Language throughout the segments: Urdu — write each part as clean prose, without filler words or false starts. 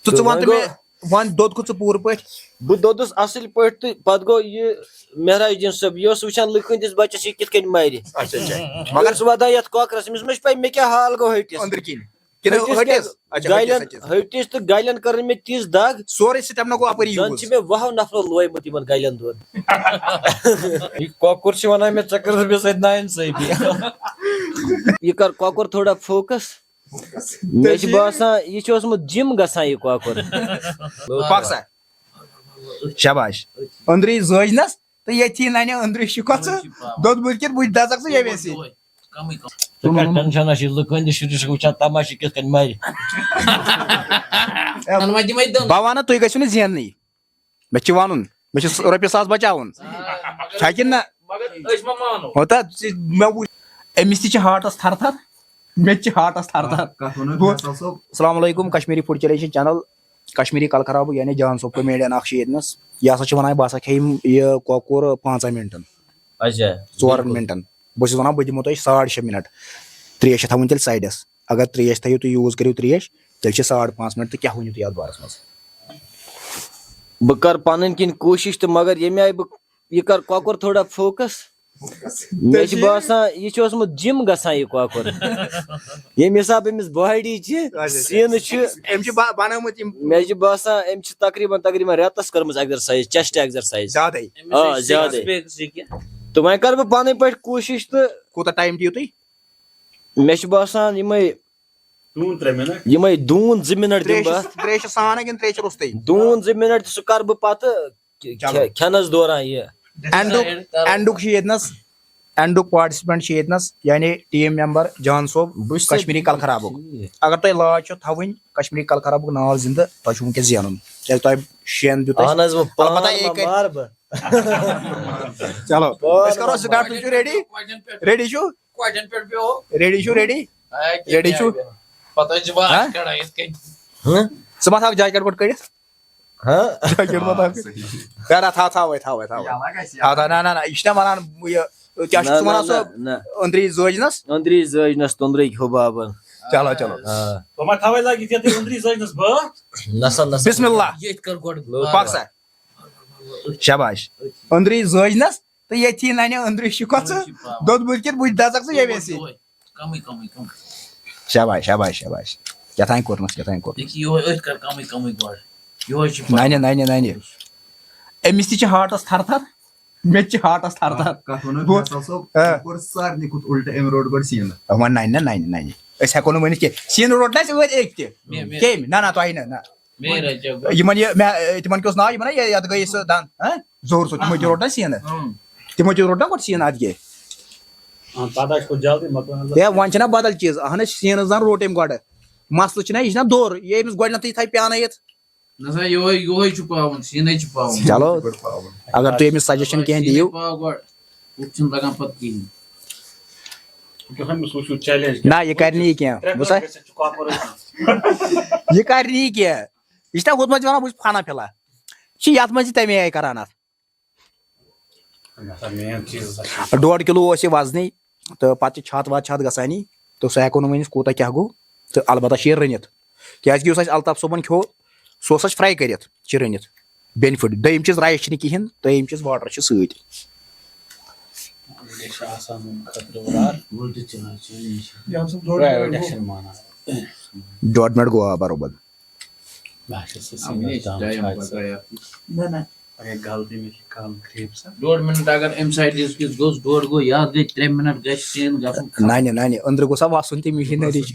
تو ژٕ وَن تہٕ مےٚ وَن دۄد کھُ ژٕ پوٗرٕ پٲٹھۍ. بہٕ دوٚدُس اَصٕل پٲٹھۍ تہٕ پَتہٕ گوٚو یہِ مہراج الدیٖن صٲب یہِ اوس وٕچھان لُکہٕ ہٕنٛدِس بَچَس یہِ کِتھ کٔنۍ مَرِ مگر سُہ واتان یَتھ کۄکرَس أمِس ما چھِ پَے مےٚ کیٛاہ حال گوٚو ہٹِس أنٛدرٕ کِنۍ کِنہٕ ہٹِس ہٹِس تہٕ گَلٮ۪ن کٔرٕن مےٚ تِژھ دگ سورُے سِٹٮ۪منا گوٚو اَپٲری زَن چھِ مےٚ وُہو نفرو لویمُت یِمن گَلٮ۪ن دۄد یہِ کۄکُر چھُ وَنان مےٚ ژےٚ کٔرٕس مےٚ سۭتۍ نااِنصٲفی. یہِ کر کۄکُر تھوڑا فوکس مےٚ چھُ باسان یہِ چھُ اوسمُت جِم گژھان یہِ کۄکُر. پَک سا شاباش أنٛدرٕے زٲجنَس تہٕ ییٚتھی نَنہِ أنٛدرٕے شِکھو ژٕ دۄد بٔلکِتھ بٕتھِ دَژَکھ ژٕ ییٚمے سۭتۍ. ژٕ کر ٹٮ۪نشَنا چھِ لُکہٕ ہٕنٛدِس شُرِس وٕچھان تماشہٕ کِتھ کٔنۍ مَرِ. بہٕ وَنہٕ تُہۍ گٔژھِو نہٕ زیننٕے مےٚ چھُ وَنُن مےٚ چھُ رۄپیہِ ساس بَچاوُن چھا کِنہٕ نہ ہوتا مےٚ وٕچھ أمِس تہِ چھِ ہاٹَس تھر تھر مےٚ تہِ چھِ ہاٹَس تھر تھر. السلام علیکُم کشمیٖری فُڈ چیلینج چھِ چینل کشمیٖری کَلہٕ خرابُک یعنی جان صٲب کمیڈیَن اکھ چھُ ییٚتنَس یہِ ہسا چھُ وَنان بہٕ ہسا کھٮ۪مہٕ یہِ کۄکُر 5 مِنٹن 4 مِنٹن بہٕ چھُس وَنان بہٕ دِمو تۄہہِ 6.5 مِنٹ ترٛیش چھِ تھاوٕنۍ تیٚلہِ سایڈَس اگر ترٛیش تھٲیِو تُہۍ یوٗز کٔرِو ترٛیش تیٚلہِ چھِ 5.5 مِنٹ تہٕ کیٛاہ ؤنِو تُہۍ یَتھ بارَس منٛز. بہٕ کَرٕ پَنٕنۍ کِنۍ کوٗشِش تہٕ مگر ییٚمہِ آیہِ بہٕ یہِ کَرٕ کۄکُر تھوڑا فوکس مےٚ چھُ باسان یہِ چھُ اوسمُت جِم گژھان یہِ کۄکُر ییٚمہِ حِسابہٕ أمِس باڈی چھِ سیٖنہٕ چھِ أمۍ چھِ بَنٲومٕتۍ یِم مےٚ چھُ باسان أمۍ چھِ تقریٖباً رٮ۪تَس کٔرمٕژ ایٚگزرسایز چیسٹ ایٚگزرسایز زیادَے آ زیادَے تہٕ وۄنۍ کَرٕ بہٕ پَنٕنۍ پٲٹھۍ کوٗشِش تہٕ کوٗتاہ ٹایم دِیِو تُہۍ مےٚ چھُ باسان یِمَے 2 مِنٹ دِمہٕ بہٕ اَتھ ترٛیش چھِ سان کِنہٕ ترٛیش چھِ روٚستٕے 2 مِنٹ تہٕ سُہ کَرٕ بہٕ پَتہٕ کھٮ۪نَس دوران یہِ. اینڈُک چھُ ییٚتنَس اینڈُک پاٹِسِپینٹ چھِ ییٚتنَس یعنی ٹیٖم ممبر جان صٲب کشمیٖری کَلہٕ خرابُک اگر تۄہہِ لاج چھو تھاوٕنۍ کشمیٖری کَلہٕ خرابُک ناو زِندٕ تۄہہِ چھُ وٕنکیٚس زینُن کیازِ تۄہہِ شٮ۪ن دیُت چلو أسۍ کَرو سٹاٹ تُہۍ چھِو ریڈی ریڈی چھِو ریڈی چھِو ریڈی ریڈی چھِو ژٕ ما تھاوکھ جاکیٹ گۄڈٕ کٔڑِتھ نہ یہِ چھُنہ وَنان یہِ کیٛاہ چھُ ژٕ وَنان سُہ أنٛدری زٲجنَس توٚنٛدرٕے حُبابن. چلو چلو بِسمِ اللہ پَک سا شاباش أنٛدری زٲجنَس تہٕ ییٚتھی نَنہِ أنٛدرٕے شِکھو ژٕ دۄد بٔلکِتھ بٕتھِ دَژَکھ ژٕ ییٚمے سۭتۍ. شاباش شاباش شاباش کیٛاتھانۍ کوٚرنَس کیٛاتھانۍ کوٚرنَس نَنہِ نَنہِ نَنہِ أمِس تہِ چھِ ہاٹَس تھر تھر مےٚ تہِ چھِ ہاٹَس تھر تھر وۄنۍ نَنہِ نہ نَنہِ نَنہِ أسۍ ہٮ۪کو نہٕ ؤنِتھ کینٛہہ سیٖنہٕ روٚٹ نہ اَسہِ ٲدۍ أکۍ تہِ کٔمۍ نہ تۄہہِ نہ یِمن یہِ تِمن کیٛاہ اوس ناو یِمن نہ یَتھ گٔے سُہ دَن ظہوٗر صٲب تِمو تہِ روٚٹ نہ سیٖنہٕ تِمو تہِ روٚٹ نہ گۄڈٕ سیٖنہٕ اَتھ گے ہے وۄنۍ چھِنہ بدل چیٖز اہن حظ سیٖنہٕ زن روٚٹ أمۍ گۄڈٕ مسلہٕ چھُنہ یہِ چھُنہ دوٚر یہِ أمِس گۄڈٕنیتھٕے تھایہِ پیٛانٲیِتھ. چلو اگر تُہۍ أمِس سجشن کینٛہہ دِیِو نہ یہِ کرِ نہٕ یہِ کینٛہہ بوٗزتھا یہِ کرِ نہٕ یہِ کینٛہہ یہِ چھُنہ ہُتھ منٛز وَنان بہٕ چھُس فنا فِلا یہِ چھِ یَتھ منٛز تہِ تَمے آیہِ کران اَتھ. 1.5 کِلوٗ اوس یہِ وزنٕے تہٕ پَتہٕ چھِ چھاتہٕ واتہٕ چھِ اَتھ گژھان یی تہٕ سُہ ہٮ۪کو نہٕ ؤنِتھ کوٗتاہ کیٛاہ گوٚو تہٕ البتہ چھِ یہِ رٔنِتھ کیٛازِ کہِ یُس اَسہِ الطاف صٲبن کھیوٚو سُہ اوس اَسہِ فرٛاے کٔرِتھ چھِ رٔنِتھ بینِفِٹ. دوٚیِم چیٖز رایِس چھِنہٕ کِہینۍ دوٚیِم چیٖز واٹر چھِ سۭتۍ. 1.5 مِنٹ گوٚو برابر. نَنہِ نَنہِ أنٛدرٕ گوٚژھ ہا وَسُن تہِ مِشیٖنٔری چھِ.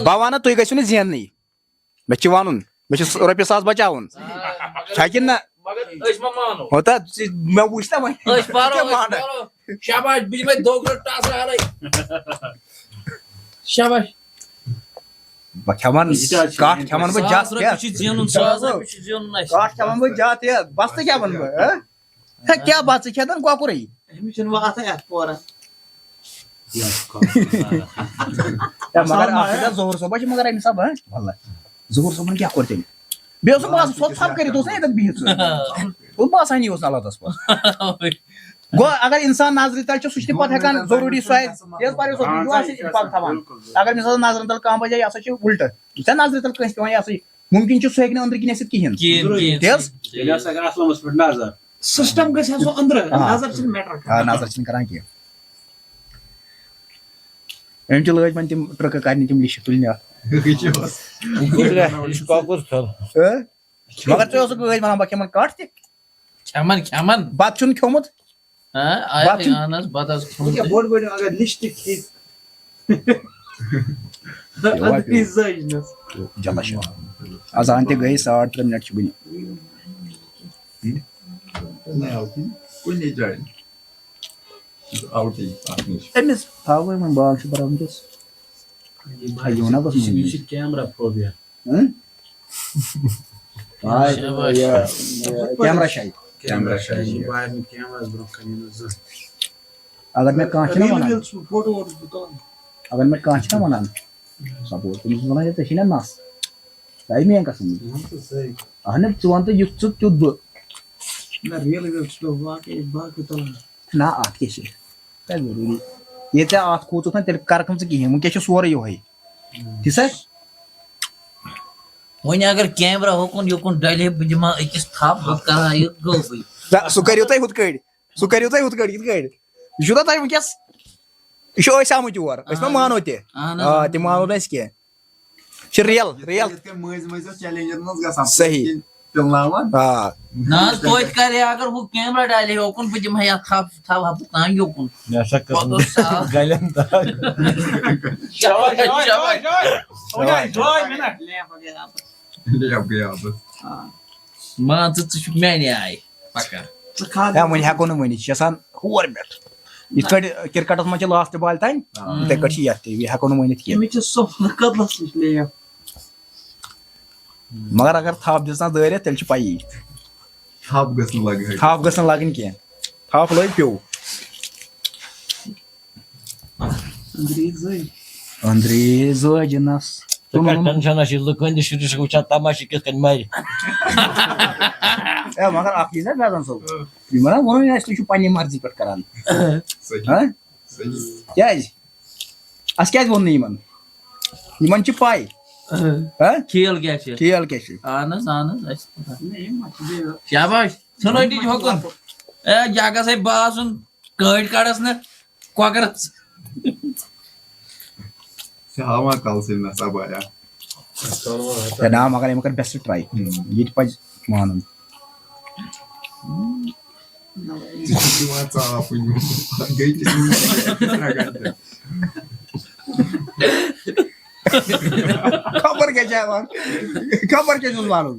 بہٕ وَنہٕ تُہۍ گٔژھِو نہٕ زیننٕے مےٚ چھُ وَنُن مےٚ چھُ رۄپیہِ ساس بَچاوُن چھا کِنہٕ نہ ہوتا مےٚ وٕچھ نہ وۄنۍ بہٕ کھٮ۪مَن کَٹھ کھٮ۪مَن بہٕ جَتھ کَٹھ کھٮ۪مَن بہٕ جَتھ یہِ بَستہٕ کھٮ۪مَن بہٕ کیٛاہ بَتہٕ ژٕ کھٮ۪تَن کۄکُرٕے. مگر ظہوٗر صٲبا چھِ مگر اَمہِ حِساب ظہوٗر صٲبن کیٛاہ کوٚر تیٚلہِ بیٚیہِ اوس سُہ باسان سۄ ژھۄپ کٔرِتھ اوس نہ ییٚتٮ۪ن بِہِتھ سُہ اوس باسانی اوس نہٕ اللہ تعالیٰ ہَس پَتہٕ گو اگر انسان نظر تل چھ سہ پتہ ہیکان ضروری سہ تیز پار پک تھوان اگر مثال نظر تل کم بجے یہ ہسا الٹہ یہ نظر تل کنس پیوان یہ ممکن چھ سہ ہیکہ اندر کن ٲسِتھ کہین تیز سسٹم گژھِ آسُن أنٛدرٕ نظر چھِنہٕ میٹر نظر چھ کران کینٛہہ أمۍ تہِ لٲج وۄنۍ تِم ٹرٛکہٕ کَرنہِ تِم لِشہِ تُلنہِ اَتھ کۄکُر کھیوٚن مگر ژےٚ اوسُکھ ٲدۍ وَنان بہٕ کھٮ۪من کَٹھ تہِ کھٮ۪من بَتہٕ چھُنہٕ کھیوٚمُت اہن حظ بتہٕ حظ کھیوٚمُت بوٚڑ بٔڑ اگر لِسٹ کھیٚیہِ جلد چھُ اذان تہِ گٔے 3.5 مِنٹ چھِ وٕنہِ أمِس تھاوَے وۄنۍ بال چھِ برابر وٕنکٮ۪س یِوان بس کیمرا فوبیا کیمرا شاید اگر مےٚ کانٛہہ چھُنہ وَنان اگر مےٚ کانٛہہ چھُنہ وَنان سپوز تٔمِس چھُس وَنان ہے ژےٚ چھی نا نَس تۄہہِ میٲنۍ قسم اہن ژٕ وَن تہٕ یُتھ ژٕ تیُتھ بہٕ نہ اَتھ کیٛاہ چھِ ضروٗری ییٚلہِ ژےٚ اَتھ کھوٗژُتھ نہ تیٚلہِ کَرکھ نہٕ ژٕ کِہیٖنۍ وٕنکٮ۪س چھُ سورُے یِہوے ٹھیٖک سا وۄنۍ اگر کیمرا ہوکُن یوکُن ڈلہِ بہٕ دِمہٕ ہا أکِس تھپھ بہٕ کرٕ ہا یہِ گوٚبٕے سُہ کٔرِو تُہۍ ہُتھ کٔنۍ سُہ کٔرِو تُہۍ ہُتھ کٔنۍ یِتھ کٔنۍ یہِ چھُو نا تۄہہِ وٕنکٮ۪س یہِ چھُ أسۍ آمٕتۍ یور أسۍ ما مانو تہِ آ تِم مانو نہٕ أسۍ کینٛہہ یہِ چھِ ریل صحیح آ نہ حظ توتہِ کرے اگر ہُہ کیمرا ڈالہِ ہوکُن بہٕ دِمہٕ ہا یتھ تھپھ تھاوہا بہٕ تام یوکُن گلٮ۪ن مان ژٕ ژٕ چھُکھ میانہِ آیہِ پکان ہے وۄنۍ ہٮ۪کو نہٕ ؤنِتھ یہِ چھِ آسان ہور پٮ۪ٹھ یِتھ کٲٹھۍ کِرکٹس منٛز چھِ لاسٹ بالہِ تانۍ یِتھٕے کٲٹھۍ چھِ یتھ تہِ یہِ ہٮ۪کو نہٕ ؤنِتھ کینٛہہ مگر اگر تھپھ دِژنس دٲرِتھ تیٚلہِ چھِ پَیی تھپھ گٔژھ نہٕ لگٕنۍ کینٛہہ تھپھ لٲگۍ پیوٚو أنٛدرے زٲجِنس ٹینشن چھِ لُکن تہِ شُرِس چھِ وٕچھان تماشہٕ کِتھ کٔنۍ مرِ ہے مگر اکھ چیٖز نہ فیضان صٲب یہِ وَنان ووٚنُے اَسہِ تُہۍ چھِو پننہِ مرضی پٮ۪ٹھ کران کیازِ اَسہِ کیازِ ووٚن نہٕ یِمن چھِ پاے کھیل کیٛاہ چھِ کھیل کیٛاہ چھِ اہن حظ اَسہِ شاباش ژھٕنو دِچ ہوکُن اے یہِ گژھے بہٕ آسُن کٲڑۍ کڑس نہٕ کۄکرس نا مگر أمۍ کٔر بیسٹ ٹراے یہِ تہِ پَزِ مانُن خبر کیٛاہ چھِ ہٮ۪وان خبر کیٛاہ چھُس وَنُن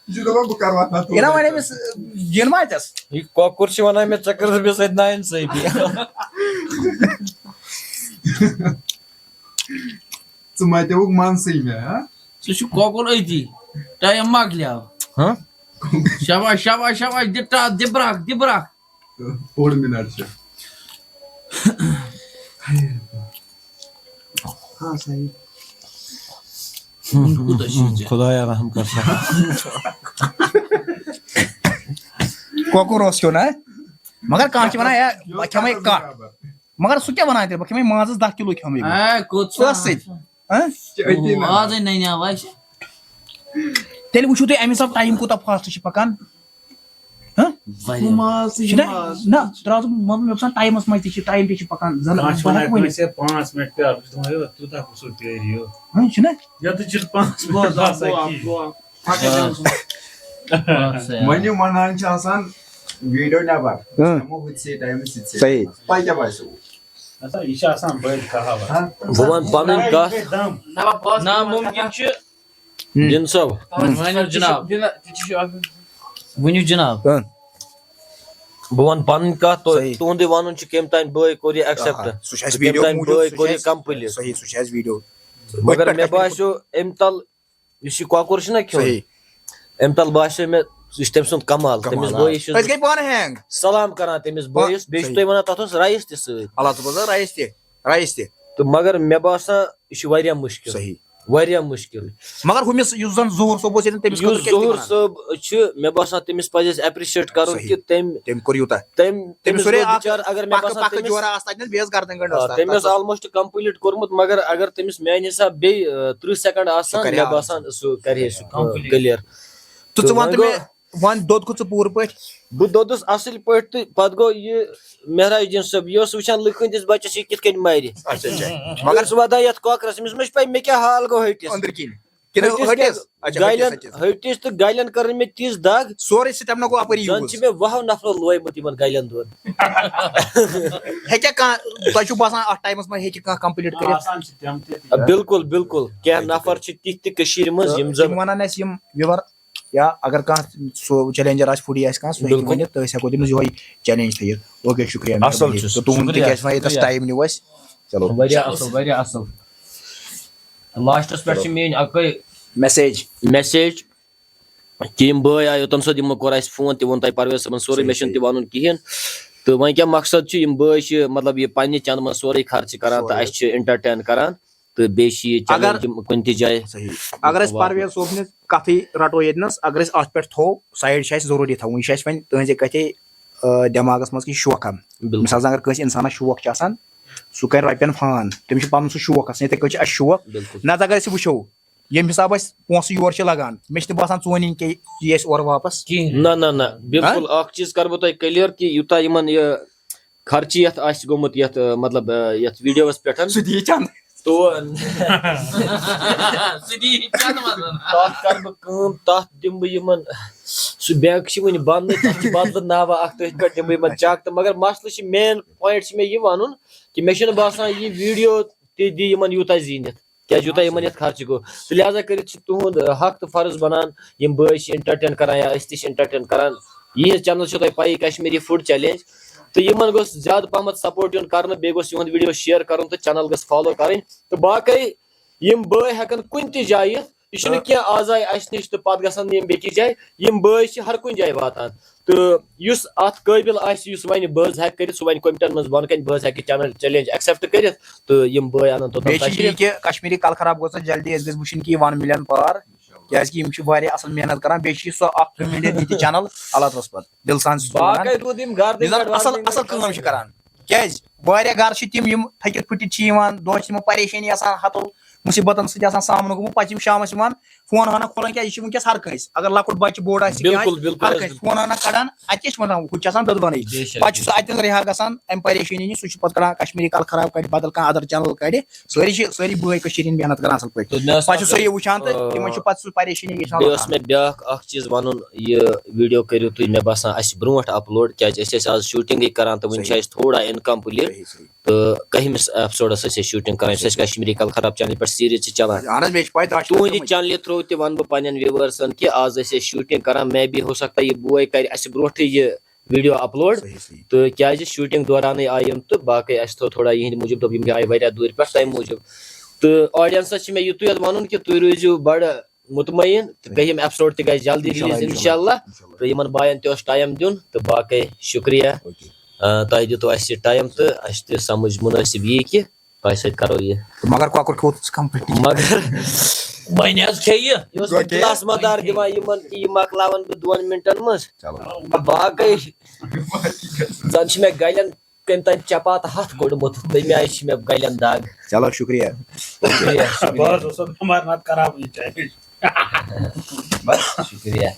یہِ نا وۄنۍ أمِس جِن ما اَتٮ۪س یہِ کۄکُر چھِ وَنان مےٚ ژےٚ کٔرٕس بیٚیہِ سۭتۍ نااِنصٲفی سُہ چھُ کۄکُر أتی ٹایم مۄکلیو شاباش شاباش شاباش دِ ٹاس دِ برکھ دِ برکھ خۄدایا رحم کر سا کۄکُر اوس کھیوٚن ہا مگر کانٛہہ چھِ وَنان ہے بہٕ کھٮ۪مَے کَٹھ مگر سُہ کیٛاہ وَنان تیٚلہِ بہٕ کھٮ۪مَے مازَس 10 کِلوٗ کھٮ۪مَے ژٕ سۭتۍ آزے نَنیو اَسہِ تیٚلہِ وٕچھِو تُہۍ اَمہِ حِساب ٹایم کوٗتاہ فاسٹ چھِ پَکان نہ ترٛاوٕ مطلب مےٚ باسان ٹایمَس منٛز تہِ چھِ ٹایم تہِ چھِ پَکان زَن چھُنہ صحیح بہٕ وَنہٕ پَنٕنۍ کَتھ نامُمکِن چھُ جِن صٲب ؤنِو جِناب ؤنِو جِناب بہٕ وَنہٕ پَنٕنۍ کَتھ تُہُنٛدُے وَنُن چھُ کٔمۍ تانۍ بٲے کوٚر یہِ ایٚکسیپٹ کٔمۍ تانۍ بٲے کوٚر یہِ کَمپٕلیٖٹ صحیح سُہ چھُ اَسہِ ویٖڈیو مگر مےٚ باسیٚو اَمہِ تل یُس یہِ کۄکُر چھُنہ کھیوٚن اَمہِ تل باسیٚو مےٚ یہِ چھُ تٔمۍ سُنٛد کمال تٔمِس بٲیِس چھُس أسۍ گٔے پانہٕ ہینٛگ سلام کران تٔمِس بٲیِس بیٚیہِ چھُ تُہۍ وَنان تَتھ اوس رایِس تہِ سۭتۍ اللہ تعالیٰ رایِس تہِ تہٕ مگر مےٚ باسان یہِ چھُ واریاہ مُشکِل صحیح واریاہ مشکل مگر ہُمِس یُس زن ظہوٗر صٲب اوس ییٚتٮ۪ن تٔمِس یُس ظہوٗر صٲب چھُ مےٚ باسان تٔمِس پَزِ اَسہِ ایپرِشیٹ کَرُن کہِ تٔمۍ کوٚر یوٗتاہ تٔمِس بِچار اگر مےٚ باسان پکہٕ جورا آسہٕ تتٮ۪ن بیٚیہِ ٲس گردن گنڈ تٔمۍ اوس آلموسٹ کمپلیٖٹ کوٚرمُت مگر اگر تٔمِس میانہِ حساب بیٚیہِ 30 سیکنڈ آسان مےٚ باسان سُہ کرِ ہے سُہ کلیر تہٕ ژٕ وَن تہٕ مےٚ وۄنۍ دوٚدکھٕ ژٕ پوٗرٕ پٲٹھۍ بہٕ دوٚدُس اصٕل پٲٹھۍ تہٕ پتہٕ گوٚو یہِ مہراج الدیٖن صٲب یہِ اوس وٕچھان لُکہٕ ہٕنٛدِس بچس یہِ کِتھ کٔنۍ مَرِ مگر سُہ واتان یتھ کۄکرس أمِس ما چھِ پاے مےٚ کیاہ حال گوٚو ہٹِس أنٛدرٕ کِنۍ ہٹِس تہٕ گلٮ۪ن کٔرٕن مےٚ تِژھ دگ سورُے سِٹیمنا گوٚو اپٲری زن چھِ مےٚ وُہو نفرو لویمُت یِمن گلٮ۪ن دۄد ہیٚکیٛاہ کانٛہہ تۄہہِ چھُو باسان اتھ ٹایمس منٛز ہیٚکہِ کانٛہہ کمپلیٖٹ کٔرِتھ بالکل بالکل کینٛہہ نفر چھِ تِتھۍ تہِ کٔشیٖرِ منٛز یِم زن وَنان اَسہِ یِم وِور یا اگر کانٛہہ سُہ چیلینجر آسہِ فُڈی آسہِ کانٛہہ سُہ ہیٚکہِ ؤنِتھ تہٕ أسۍ ہٮ۪کو تٔمِس یِہوے چیلینج تھٲیِتھ اوکے شُکریہ تُہُنٛد تِکیازِ وۄنۍ ییٚتس ٹایم نیوٗ اَسہِ چلو واریاہ اصل لاسٹس پٮ۪ٹھ چھِ میٲنۍ اکٲے میسیج کہِ یِم بٲے آے اوٚتن سیوٚد یِمو کوٚر اَسہِ فون تہِ ووٚن تۄہہِ پرویز صٲبن سورُے مےٚ چھُنہٕ تہِ وَنُن کِہینۍ تہٕ وۄنۍ کیاہ مقصد چھُ یِم بٲے چھِ مطلب یہِ پننہِ چندٕ منٛز سورُے خرچہٕ کران تہٕ اَسہِ چھِ انٹرٹین کران تہٕ بیٚیہِ چھِ یہِ چیلینج کُنہِ تہِ جایہِ اگر أسۍ پرویز صٲبنِس کتھٕے رٹو ییٚتنس اگر أسۍ اتھ پٮ۪ٹھ تھوو سایڈ چھِ اَسہِ ضروٗری تھاوُن یہِ چھِ اَسہِ وۄنۍ تُہنٛزِ کتھے دٮ۪ماغس منٛز کہِ شوقن مِثال زن اگر کٲنٛسہِ انسانس شوق چھُ آسان سُہ کرِ رۄپین فان تٔمِس چھُ پنُن سُہ شوق آسان یِتھٕے کٔنۍ چھُ اَسہِ شوق نتہٕ اگر أسۍ وٕچھو ییٚمہِ حساب اَسہِ پونٛسہٕ یورٕ چھِ لگان مےٚ چھِ نہٕ باسان ژٕ وَنہِ کہِ یہِ اَسہِ اورٕ واپس نہ بالکل اکھ چیٖز کرٕ بہٕ تۄہہِ کٔلیر کہِ یوٗتاہ یِمن یہِ خرچہٕ یتھ آسہِ گوٚمُت یتھ مطلب یتھ ویٖڈیوس پٮ۪ٹھ سُہ دِیہِ چنٛدٕ تتھ کرٕ بہٕ کٲم تتھ دِمہٕ بہٕ یِمن سُہ بینک چھِ وُنہِ بنٛدٕے تتھ چھِ بدلہٕ ناوا اکھ تٔتھۍ پٮ۪ٹھ دِمہٕ بہٕ یِمن چک تہٕ مگر مسلہٕ چھُ مین پویِنٹ چھُ مےٚ یہِ ونُن کہِ مےٚ چھُنہٕ باسان یہِ ویٖڈیو تہِ دی یِمن یوٗتاہ زیٖنِتھ کیازِ یوٗتاہ یِمن یتھ خرچہٕ گوٚو تہٕ لہٰذا کٔرِتھ چھُ تُہُنٛد حق تہٕ فرض بنان یِم بٲے چھِ انٹرٹین کران یا أسۍ تہِ چھِ انٹرٹین کران یِہنٛز چینل چھو تۄہہِ پایی کشمیٖری فُڈ چیلینج تہٕ یِمن گوٚژھ زیادٕ پہمتھ سپورٹ یُن کرنہٕ بیٚیہِ گوٚژھ یِہُنٛد ویٖڈیو شِیر کرُن تہٕ چینل گٔژھ فالو کرٕنۍ تہٕ باقٕے یِم بٲے ہٮ۪کن کُنہِ تہِ جایہِ یہِ چھُنہٕ کینٛہہ آز آیہِ اَسہِ نِش تہٕ پتہٕ گژھن یِم بیٚکِس جایہِ یِم بٲے چھِ ہر کُنہِ جایہِ واتان تہٕ یُس اتھ قٲبِل آسہِ یُس وۄنۍ بہٕ حظ ہٮ۪کہٕ کٔرِتھ سُہ وۄنۍ کومنٹن منٛز بۄن کَنہِ بہٕ حظ ہٮ۪کہٕ چینل چیلینج ایکسپٹ کٔرِتھ تہٕ یِم بٲے انن بیٚیہِ چھِ یہِ کہِ کشمیٖری کل خراب گوٚژھ جلدی أسۍ گٔژھۍ وٕچھِنۍ کہِ یہِ 1 مِلیَن پار کیازِ کہِ یِم چھِ واریاہ اصل محنت کران بیٚیہِ چھِ سۄ اکھ فیمِلیَر یہِ تہِ چینل اللہ تعالیٰ ہس پتہٕ دِل سان اصل کٲم چھِ کران کیازِ واریاہ گرٕ چھِ تِم یِم تھٔکِتھ پھٕٹِتھ چھِ یِوان دۄہس چھِ یِمن پریشٲنی آسان ہتو مُصیبتن سۭتۍ آسان سامنہٕ گوٚمُت پتہٕ چھِ یِم شامس یِوان فون ہنا کھولان کیازِ یہِ چھِ وٕنکیٚس ہر کٲنٛسہِ اگر لۄکُٹ بچہِ بوٚڑ آسہِ ہر کٲنٛسہِ فون ہنا کڑان اتہِ کیاہ چھِ ونان ہُہ تہِ چھِ آسان دٔدبَنٕے پتہٕ چھُ سُہ اتٮ۪ن رِہا گژھان امہِ پریشٲنی نِش سُہ چھُ پتہٕ کران کشمیٖری کل خراب کڑِ بدل کانٛہہ ادر چینل کڑِ سٲری بٲے کٔشیٖرِ ہِنٛدۍ محنت کران اصل پٲٹھۍ پتہٕ چھُ سُہ یہِ وٕچھان تہٕ تِمن چھُ پتہٕ سُہ پریشٲنی بیٚیہِ اوس مےٚ بیاکھ اکھ چیٖز ونُن یہِ ویٖڈیو کٔرِو تُہۍ مےٚ باسان اَسہِ برونٛٹھ اپلوڈ کیازِ أسۍ ٲسۍ آز شوٗٹِنگٕے کران تہٕ وُنہِ چھِ اَسہِ تھوڑا اِنکمپٕلیٖٹ تہٕ کٔہمِس ایپسوڈس ٲسۍ أسۍ شوٗٹِنگ کران یُس اَسہِ کشمیٖری کل خراب چینلہِ پٮ۪ٹھ سیٖریز چھِ چلان تُہنٛدِ چینلہِ تھروٗ تہِ ونہٕ بہٕ پننٮ۪ن وِوٲرسن کہِ آز ٲسۍ أسۍ شوٗٹِنگ کران مے بی ہو سکتا یہِ بوے کرِ اَسہِ برونٛٹھٕے یہِ ویٖڈیو اپلوڈ تہٕ کیازِ شوٗٹِنگ دورانٕے آیہِ یِم تہٕ باقٕے اَسہِ تھوٚو تھوڑا یِہنٛدِ موٗجوٗب دوٚپ یِم آیہِ واریاہ دوٗرِ پٮ۪ٹھ تَمہِ موٗجوٗب تہٕ آڈینسس چھِ مےٚ یِتُے یوت وَنُن کہِ تُہۍ روٗزِو بڑٕ مطمعین تہٕ کٔہِم ایپسوڈ تہِ گژھِ جلدی رِلیٖز انشاء اللہ تہٕ یِمن باین تہِ اوس ٹایم دیُن تہٕ باقٕے شُکریہ تۄہہِ دِتوٗ اَسہِ یہِ ٹایم تہٕ اَسہِ تہِ سمجھ مُنٲسِب یی کہِ تۄہہِ سۭتۍ کرو یہِ مگر کۄکُر کھیوٚت کمپٕلیٖٹ مگر وۄنۍ حظ کھیٚیہِ یہِ اوس گِلاس مدار دِوان یِمن کہِ یہِ مۄکلاون بہٕ 2 مِنٹن منٛز باقٕے زن چھِ مےٚ گلٮ۪ن کٔمۍ تانۍ چپاتہٕ 100 کوٚڑمُت تَمہِ آیہِ چھِ مےٚ گلٮ۪ن دگ چلو شُکریہ شُکریہ